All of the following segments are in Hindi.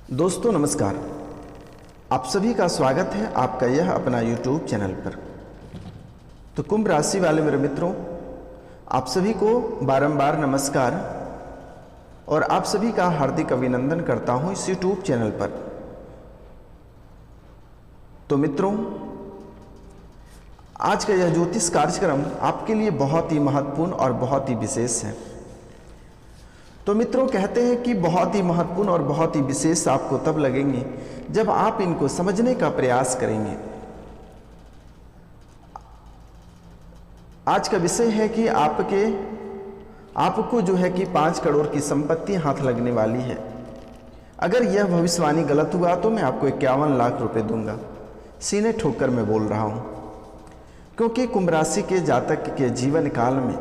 दोस्तों नमस्कार। आप सभी का स्वागत है आपका यह अपना YouTube चैनल पर। तो कुंभ राशि वाले मेरे मित्रों, आप सभी को बारंबार नमस्कार और आप सभी का हार्दिक अभिनंदन करता हूं इस YouTube चैनल पर। तो मित्रों, आज का यह ज्योतिष कार्यक्रम आपके लिए बहुत ही महत्वपूर्ण और बहुत ही विशेष है। तो मित्रों, कहते हैं कि बहुत ही महत्वपूर्ण और बहुत ही विशेष आपको तब लगेंगे जब आप इनको समझने का प्रयास करेंगे। आज का विषय है कि आपको जो है कि 5 करोड़ की संपत्ति हाथ लगने वाली है। अगर यह भविष्यवाणी गलत हुआ तो मैं आपको 51 लाख रुपए दूंगा। सीने ठोकर मैं बोल रहा हूं, क्योंकि कुंभ राशि के जातक के जीवन काल में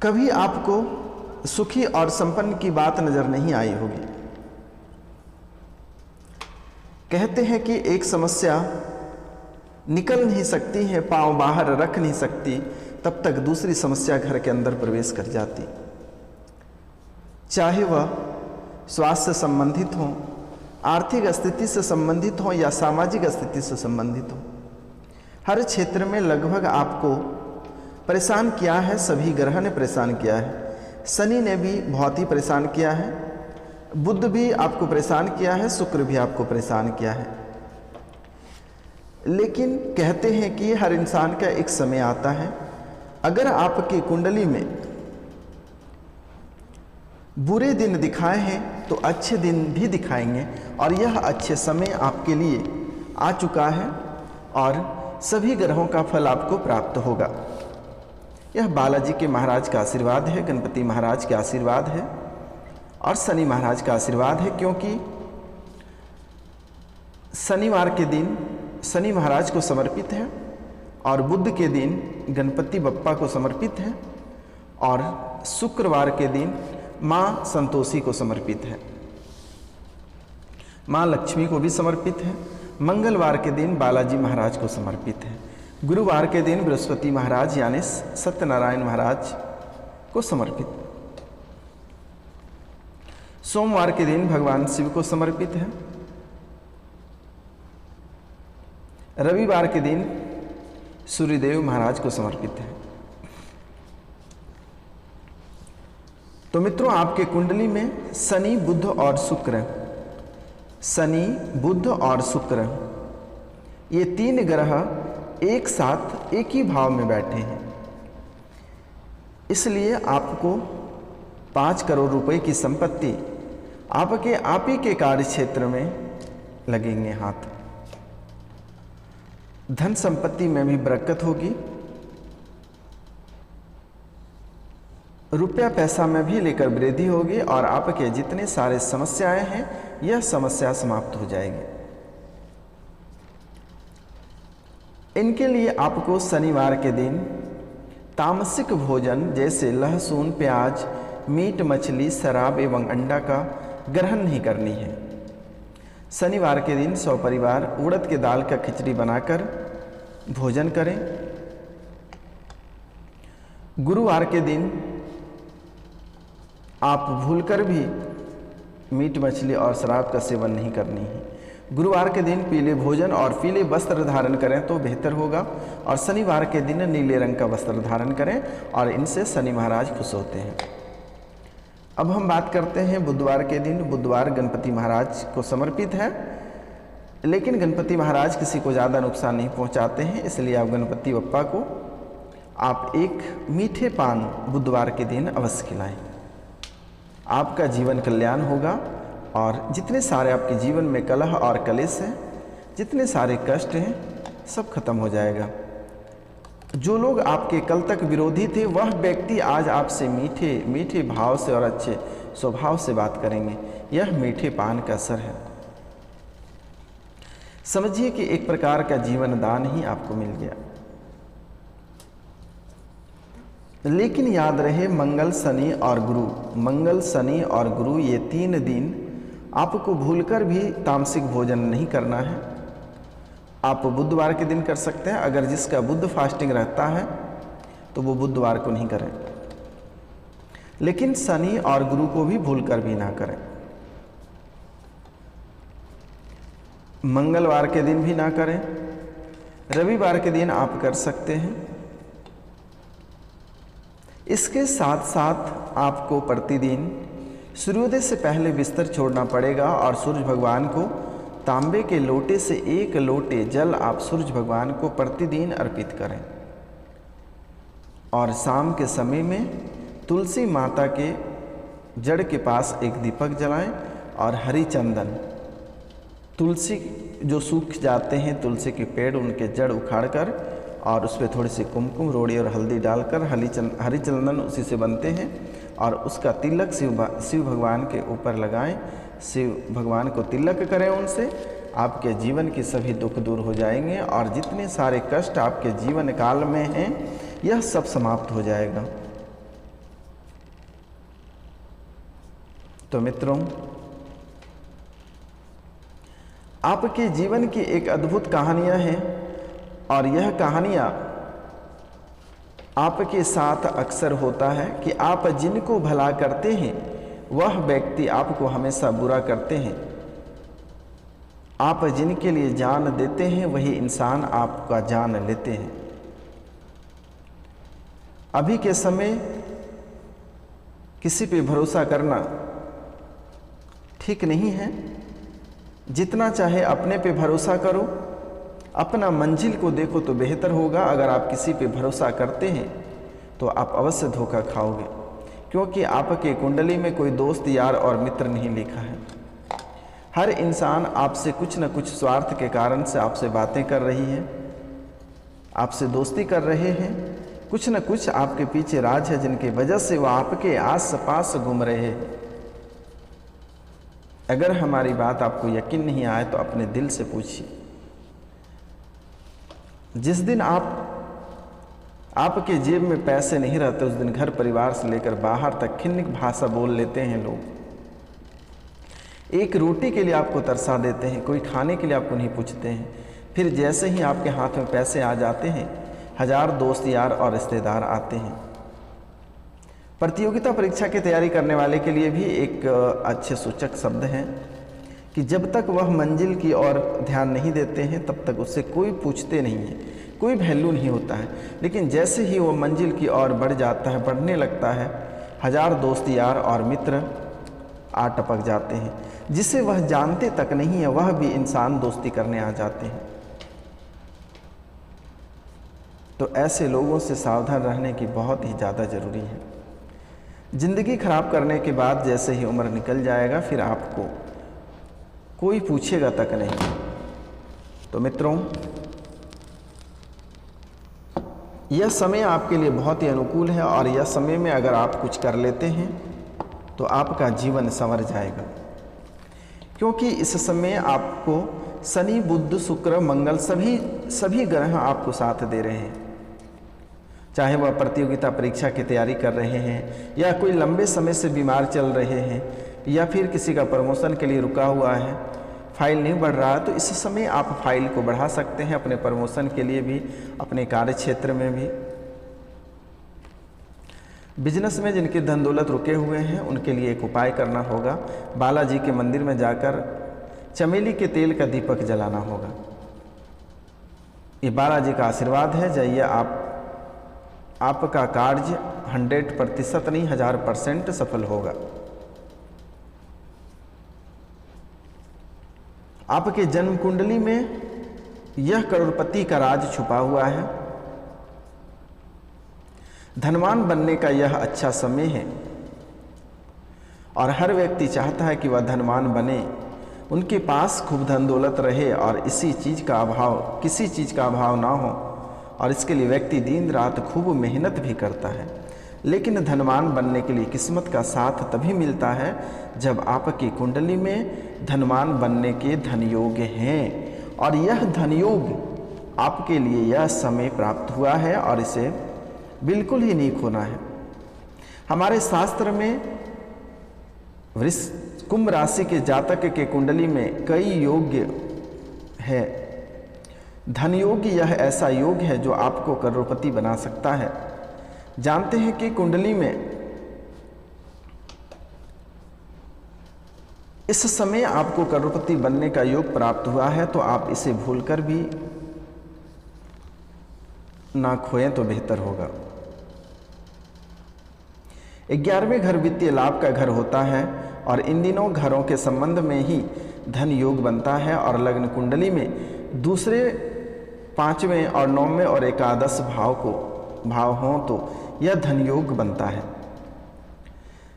कभी आपको सुखी और संपन्न की बात नजर नहीं आई होगी। कहते हैं कि एक समस्या निकल नहीं सकती है, पांव बाहर रख नहीं सकती, तब तक दूसरी समस्या घर के अंदर प्रवेश कर जाती। चाहे वह स्वास्थ्य से संबंधित हो, आर्थिक स्थिति से संबंधित हो या सामाजिक स्थिति से संबंधित हो, हर क्षेत्र में लगभग आपको परेशान किया है। सभी ग्रह ने परेशान किया है। शनि ने भी बहुत ही परेशान किया है, बुध भी आपको परेशान किया है, शुक्र भी आपको परेशान किया है। लेकिन कहते हैं कि हर इंसान का एक समय आता है, अगर आपकी कुंडली में बुरे दिन दिखाए हैं तो अच्छे दिन भी दिखाएंगे, और यह अच्छे समय आपके लिए आ चुका है और सभी ग्रहों का फल आपको प्राप्त होगा। यह बालाजी के महाराज का आशीर्वाद है, गणपति महाराज का आशीर्वाद है और शनि महाराज का आशीर्वाद है, क्योंकि शनिवार के दिन शनि महाराज को समर्पित है और बुध के दिन गणपति बप्पा को समर्पित है और शुक्रवार के दिन माँ संतोषी को समर्पित है, माँ लक्ष्मी को भी समर्पित है। मंगलवार के दिन बालाजी महाराज को समर्पित है। गुरुवार के दिन बृहस्पति महाराज यानी सत्यनारायण महाराज को समर्पित। सोमवार के दिन भगवान शिव को समर्पित है। रविवार के दिन सूर्यदेव महाराज को समर्पित है। तो मित्रों, आपके कुंडली में शनि बुध और शुक्र, शनि बुध और शुक्र, ये 3 ग्रह एक साथ एक ही भाव में बैठे हैं। इसलिए आपको 5 करोड़ रुपए की संपत्ति आपके आप ही के कार्य क्षेत्र में लगेंगे हाथ। धन संपत्ति में भी बरकत होगी, रुपया पैसा में भी लेकर वृद्धि होगी और आपके जितने सारे समस्याएं हैं यह समस्या समाप्त हो जाएगी। इनके लिए आपको शनिवार के दिन तामसिक भोजन जैसे लहसुन, प्याज, मीट, मछली, शराब एवं अंडा का ग्रहण नहीं करनी है। शनिवार के दिन सपरिवार उड़द के दाल का खिचड़ी बनाकर भोजन करें। गुरुवार के दिन आप भूलकर भी मीट, मछली और शराब का सेवन नहीं करनी है। गुरुवार के दिन पीले भोजन और पीले वस्त्र धारण करें तो बेहतर होगा, और शनिवार के दिन नीले रंग का वस्त्र धारण करें और इनसे शनि महाराज खुश होते हैं। अब हम बात करते हैं बुधवार के दिन। बुधवार गणपति महाराज को समर्पित है, लेकिन गणपति महाराज किसी को ज़्यादा नुकसान नहीं पहुंचाते हैं, इसलिए आप गणपति बप्पा को आप एक मीठे पान बुधवार के दिन अवश्य खिलाएं। आपका जीवन कल्याण होगा और जितने सारे आपके जीवन में कलह और कलेश हैं, जितने सारे कष्ट हैं, सब खत्म हो जाएगा। जो लोग आपके कल तक विरोधी थे वह व्यक्ति आज आपसे मीठे मीठे भाव से और अच्छे स्वभाव से बात करेंगे। यह मीठे पान का असर है। समझिए कि एक प्रकार का जीवन दान ही आपको मिल गया। लेकिन याद रहे, मंगल, शनि और गुरु, मंगल, शनि और गुरु, ये 3 दिन आपको भूलकर भी तामसिक भोजन नहीं करना है। आप बुधवार के दिन कर सकते हैं। अगर जिसका बुध फास्टिंग रहता है तो वो बुधवार को नहीं करें। लेकिन शनि और गुरु को भी भूलकर भी ना करें। मंगलवार के दिन भी ना करें, रविवार के दिन आप कर सकते हैं। इसके साथ साथ आपको प्रतिदिन सूर्योदय से पहले बिस्तर छोड़ना पड़ेगा और सूर्य भगवान को तांबे के लोटे से 1 लोटे जल आप सूर्य भगवान को प्रतिदिन अर्पित करें। और शाम के समय में तुलसी माता के जड़ के पास एक दीपक जलाएं और हरी चंदन, तुलसी जो सूख जाते हैं तुलसी के पेड़, उनके जड़ उखाड़कर और उस पर थोड़ी सी कुमकुम, रोड़ी और हल्दी डालकर, हरी चंदन उसी से बनते हैं, और उसका तिलक शिव भगवान के ऊपर लगाएं। शिव भगवान को तिलक करें, उनसे आपके जीवन के सभी दुख दूर हो जाएंगे और जितने सारे कष्ट आपके जीवन काल में हैं यह सब समाप्त हो जाएगा। तो मित्रों, आपके जीवन की एक अद्भुत कहानियां हैं और यह कहानियां आपके साथ अक्सर होता है कि आप जिनको भला करते हैं वह व्यक्ति आपको हमेशा बुरा करते हैं। आप जिनके लिए जान देते हैं वही इंसान आपका जान लेते हैं। अभी के समय किसी पे भरोसा करना ठीक नहीं है। जितना चाहे अपने पे भरोसा करो, अपना मंजिल को देखो तो बेहतर होगा। अगर आप किसी पे भरोसा करते हैं तो आप अवश्य धोखा खाओगे, क्योंकि आपके कुंडली में कोई दोस्त, यार और मित्र नहीं लिखा है। हर इंसान आपसे कुछ न कुछ स्वार्थ के कारण से आपसे बातें कर रही है, आपसे दोस्ती कर रहे हैं। कुछ न कुछ आपके पीछे राज है जिनकी वजह से वो आपके आस पास घूम रहे हैं। अगर हमारी बात आपको यकीन नहीं आए तो अपने दिल से पूछिए। जिस दिन आपके जेब में पैसे नहीं रहते उस दिन घर परिवार से लेकर बाहर तक खिन्नक भाषा बोल लेते हैं लोग। एक रोटी के लिए आपको तरसा देते हैं, कोई खाने के लिए आपको नहीं पूछते हैं। फिर जैसे ही आपके हाथ में पैसे आ जाते हैं, 1000 दोस्त, यार और रिश्तेदार आते हैं। प्रतियोगिता परीक्षा की तैयारी करने वाले के लिए भी एक अच्छे सूचक शब्द हैं कि जब तक वह मंजिल की ओर ध्यान नहीं देते हैं तब तक उससे कोई पूछते नहीं है, कोई वैल्यू नहीं होता है। लेकिन जैसे ही वो मंजिल की ओर बढ़ जाता है, बढ़ने लगता है, 1000 दोस्त, यार और मित्र आ टपक जाते हैं। जिसे वह जानते तक नहीं है वह भी इंसान दोस्ती करने आ जाते हैं। तो ऐसे लोगों से सावधान रहने की बहुत ही ज़्यादा ज़रूरी है। ज़िंदगी खराब करने के बाद जैसे ही उम्र निकल जाएगा फिर आपको कोई पूछेगा तक नहीं। तो मित्रों, यह समय आपके लिए बहुत ही अनुकूल है और यह समय में अगर आप कुछ कर लेते हैं तो आपका जीवन संवर जाएगा, क्योंकि इस समय आपको शनि, बुध, शुक्र, मंगल सभी ग्रह आपको साथ दे रहे हैं। चाहे वह प्रतियोगिता परीक्षा की तैयारी कर रहे हैं या कोई लंबे समय से बीमार चल रहे हैं या फिर किसी का प्रमोशन के लिए रुका हुआ है, फाइल नहीं बढ़ रहा, तो इस समय आप फाइल को बढ़ा सकते हैं अपने प्रमोशन के लिए भी, अपने कार्य क्षेत्र में भी। बिजनेस में जिनकी धन दौलत रुके हुए हैं उनके लिए एक उपाय करना होगा। बालाजी के मंदिर में जाकर चमेली के तेल का दीपक जलाना होगा। ये बालाजी का आशीर्वाद है। जाइए, आपका कार्य 100% नहीं 1000% सफल होगा। आपके जन्म कुंडली में यह करोड़पति का राज छुपा हुआ है। धनवान बनने का यह अच्छा समय है और हर व्यक्ति चाहता है कि वह धनवान बने, उनके पास खूब धन दौलत रहे और किसी चीज़ का अभाव ना हो, और इसके लिए व्यक्ति दिन रात खूब मेहनत भी करता है। लेकिन धनवान बनने के लिए किस्मत का साथ तभी मिलता है जब आपकी कुंडली में धनवान बनने के धन योग हैं, और यह धन योग आपके लिए यह समय प्राप्त हुआ है और इसे बिल्कुल ही नहीं खोना है। हमारे शास्त्र में कुंभ राशि के जातक के कुंडली में कई योग है। धन योग यह ऐसा योग है जो आपको करोड़पति बना सकता है। जानते हैं कि कुंडली में इस समय आपको करोड़पति बनने का योग प्राप्त हुआ है, तो आप इसे भूलकर भी ना खोएं तो बेहतर होगा। 11वें घर वित्तीय लाभ का घर होता है और इन दिनों घरों के संबंध में ही धन योग बनता है और लग्न कुंडली में दूसरे, 5वें और 9वें और एकादश भाव हों तो यह धन योग बनता है।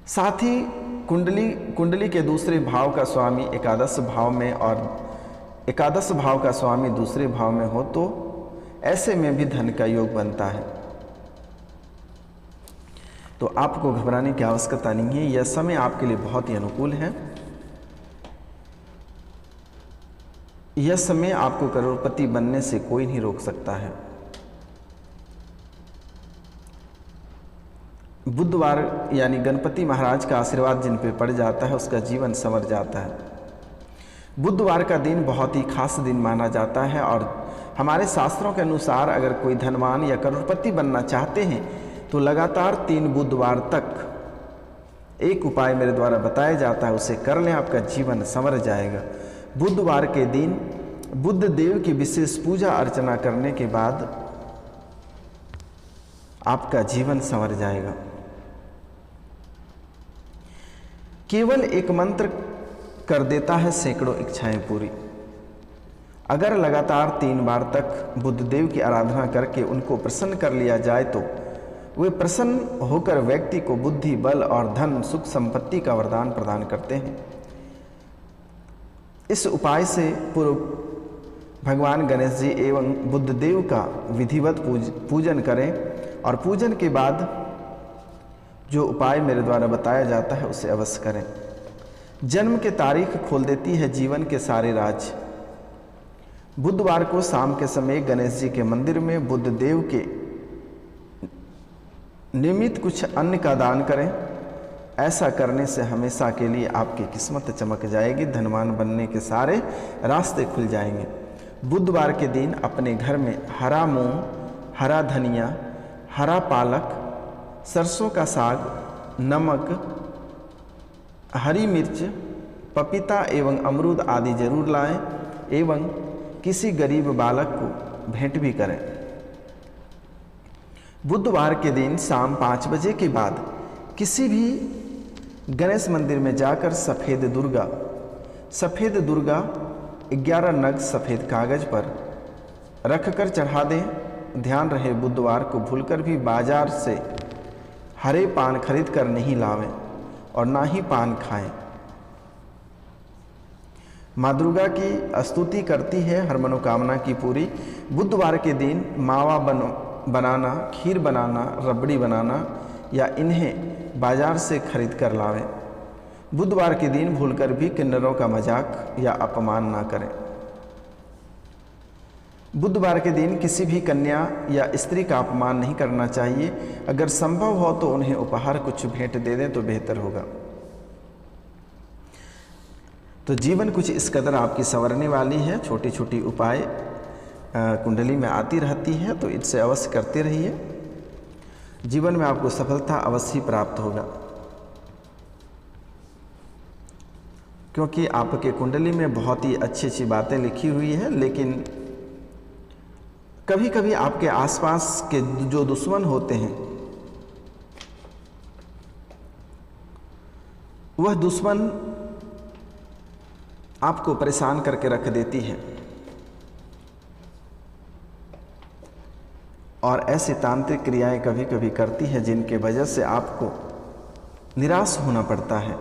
साथ ही कुंडली के दूसरे भाव का स्वामी एकादश भाव में और एकादश भाव का स्वामी दूसरे भाव में हो तो ऐसे में भी धन का योग बनता है। तो आपको घबराने की आवश्यकता नहीं है, यह समय आपके लिए बहुत ही अनुकूल है। यह समय आपको करोड़पति बनने से कोई नहीं रोक सकता है। बुधवार यानी गणपति महाराज का आशीर्वाद जिन पे पड़ जाता है उसका जीवन संवर जाता है। बुधवार का दिन बहुत ही खास दिन माना जाता है और हमारे शास्त्रों के अनुसार अगर कोई धनवान या करोड़पति बनना चाहते हैं तो लगातार 3 बुधवार तक एक उपाय मेरे द्वारा बताया जाता है, उसे कर लें, आपका जीवन संवर जाएगा। बुधवार के दिन बुद्ध देव की विशेष पूजा अर्चना करने के बाद आपका जीवन संवर जाएगा। केवल एक मंत्र कर देता है सैकड़ों इच्छाएं पूरी। अगर लगातार 3 बार तक बुद्ध देव की आराधना करके उनको प्रसन्न कर लिया जाए तो वे प्रसन्न होकर व्यक्ति को बुद्धि, बल और धन, सुख, संपत्ति का वरदान प्रदान करते हैं। इस उपाय से पूर्व भगवान गणेश जी एवं बुद्ध देव का विधिवत पूजन करें और पूजन के बाद जो उपाय मेरे द्वारा बताया जाता है उसे अवश्य करें। जन्म की तारीख खोल देती है जीवन के सारे राज। बुधवार को शाम के समय गणेश जी के मंदिर में बुद्ध देव के नियमित कुछ अन्न का दान करें। ऐसा करने से हमेशा के लिए आपकी किस्मत चमक जाएगी, धनवान बनने के सारे रास्ते खुल जाएंगे। बुधवार के दिन अपने घर में हरा मूंग, हरा धनिया, हरा पालक, सरसों का साग, नमक, हरी मिर्च, पपीता एवं अमरूद आदि जरूर लाएं एवं किसी गरीब बालक को भेंट भी करें। बुधवार के दिन शाम 5 बजे के बाद किसी भी गणेश मंदिर में जाकर सफ़ेद दुर्गा 11 नग सफ़ेद कागज पर रखकर चढ़ा दें। ध्यान रहे बुधवार को भूलकर भी बाजार से हरे पान खरीद कर नहीं लावें और ना ही पान खाएं। माँ दुर्गा की स्तुति करती है हर मनोकामना की पूरी। बुधवार के दिन मावा बनाना, खीर बनाना, रबड़ी बनाना या इन्हें बाजार से खरीद कर लावें। बुधवार के दिन भूलकर भी किन्नरों का मजाक या अपमान ना करें। बुधवार के दिन किसी भी कन्या या स्त्री का अपमान नहीं करना चाहिए। अगर संभव हो तो उन्हें उपहार कुछ भेंट दे दें तो बेहतर होगा। तो जीवन कुछ इस कदर आपकी संवरने वाली है। छोटी छोटी उपाय कुंडली में आती रहती है, तो इससे अवश्य करते रहिए। जीवन में आपको सफलता अवश्य प्राप्त होगा, क्योंकि आपके कुंडली में बहुत ही अच्छी अच्छी बातें लिखी हुई है। लेकिन कभी कभी आपके आसपास के जो दुश्मन होते हैं वह दुश्मन आपको परेशान करके रख देती है और ऐसी तांत्रिक क्रियाएं कभी कभी करती है जिनके वजह से आपको निराश होना पड़ता है।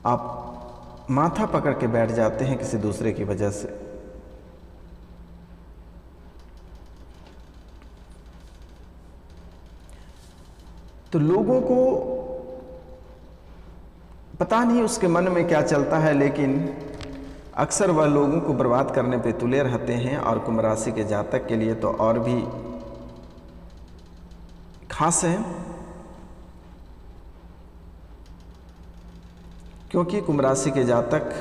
आप माथा पकड़ के बैठ जाते हैं किसी दूसरे की वजह से। तो लोगों को पता नहीं उसके मन में क्या चलता है, लेकिन अक्सर वह लोगों को बर्बाद करने पे तुले रहते हैं। और कुंभ राशि के जातक के लिए तो और भी खास है, क्योंकि कुंभ राशि के जातक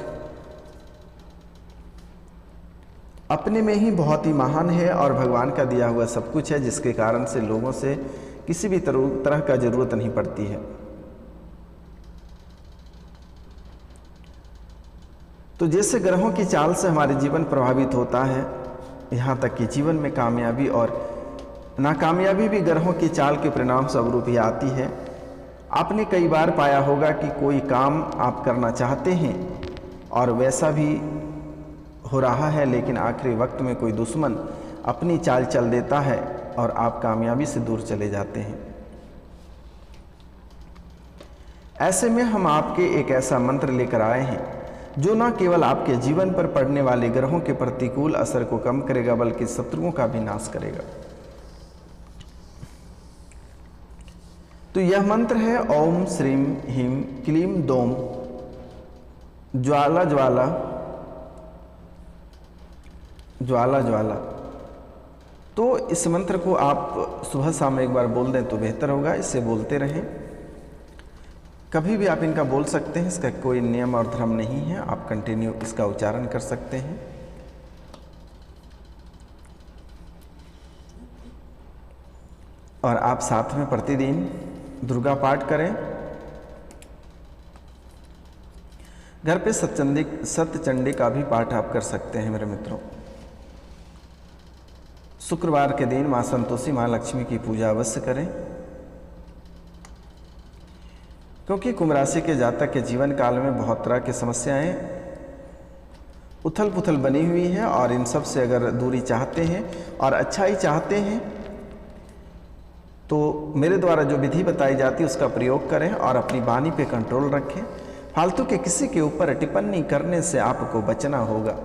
अपने में ही बहुत ही महान है और भगवान का दिया हुआ सब कुछ है, जिसके कारण से लोगों से किसी भी तरह का जरूरत नहीं पड़ती है। तो जैसे ग्रहों की चाल से हमारे जीवन प्रभावित होता है, यहाँ तक कि जीवन में कामयाबी और नाकामयाबी भी ग्रहों की चाल के परिणाम स्वरूप ही आती है। आपने कई बार पाया होगा कि कोई काम आप करना चाहते हैं और वैसा भी हो रहा है, लेकिन आखिरी वक्त में कोई दुश्मन अपनी चाल चल देता है और आप कामयाबी से दूर चले जाते हैं। ऐसे में हम आपके एक ऐसा मंत्र लेकर आए हैं जो न केवल आपके जीवन पर पड़ने वाले ग्रहों के प्रतिकूल असर को कम करेगा बल्कि शत्रुओं का भी नाश करेगा। तो यह मंत्र है ओम श्रीम ह्रीम क्लीम दोम ज्वाला ज्वाला ज्वाला ज्वाला। तो इस मंत्र को आप सुबह शाम एक बार बोल दें तो बेहतर होगा। इसे बोलते रहें, कभी भी आप इनका बोल सकते हैं, इसका कोई नियम और धर्म नहीं है, आप कंटिन्यू इसका उच्चारण कर सकते हैं। और आप साथ में प्रतिदिन दुर्गा पाठ करें। घर पे सत्यचंडी का भी पाठ आप कर सकते हैं मेरे मित्रों। शुक्रवार के दिन माँ संतोषी माँ लक्ष्मी की पूजा अवश्य करें, क्योंकि कुंभ राशि के जातक के जीवन काल में बहुत तरह की समस्याएं उथल पुथल बनी हुई है और इन सब से अगर दूरी चाहते हैं और अच्छाई चाहते हैं तो मेरे द्वारा जो विधि बताई जाती है उसका प्रयोग करें और अपनी वाणी पे कंट्रोल रखें। फालतू के किसी के ऊपर टिप्पणी करने से आपको बचना होगा।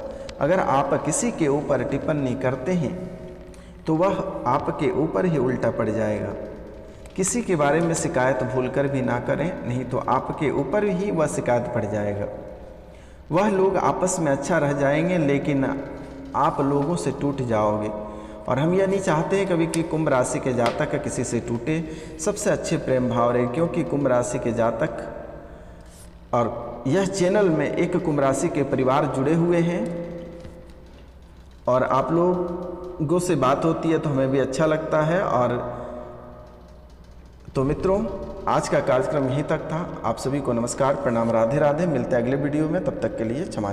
अगर आप किसी के ऊपर टिप्पणी करते हैं तो वह आपके ऊपर ही उल्टा पड़ जाएगा। किसी के बारे में शिकायत भूलकर भी ना करें, नहीं तो आपके ऊपर ही वह शिकायत पड़ जाएगा। वह लोग आपस में अच्छा रह जाएंगे लेकिन आप लोगों से टूट जाओगे। और हम यह नहीं चाहते हैं कभी कि कुंभ राशि के जातक किसी से टूटे। सबसे अच्छे प्रेम भाव रहे, क्योंकि कुंभ राशि के जातक और यह चैनल में एक कुंभ राशि के परिवार जुड़े हुए हैं और आप लोगों से बात होती है तो हमें भी अच्छा लगता है। और तो मित्रों, आज का कार्यक्रम यहीं तक था। आप सभी को नमस्कार, प्रणाम, राधे राधे। मिलते हैं अगले वीडियो में, तब तक के लिए क्षमा चाहते हैं।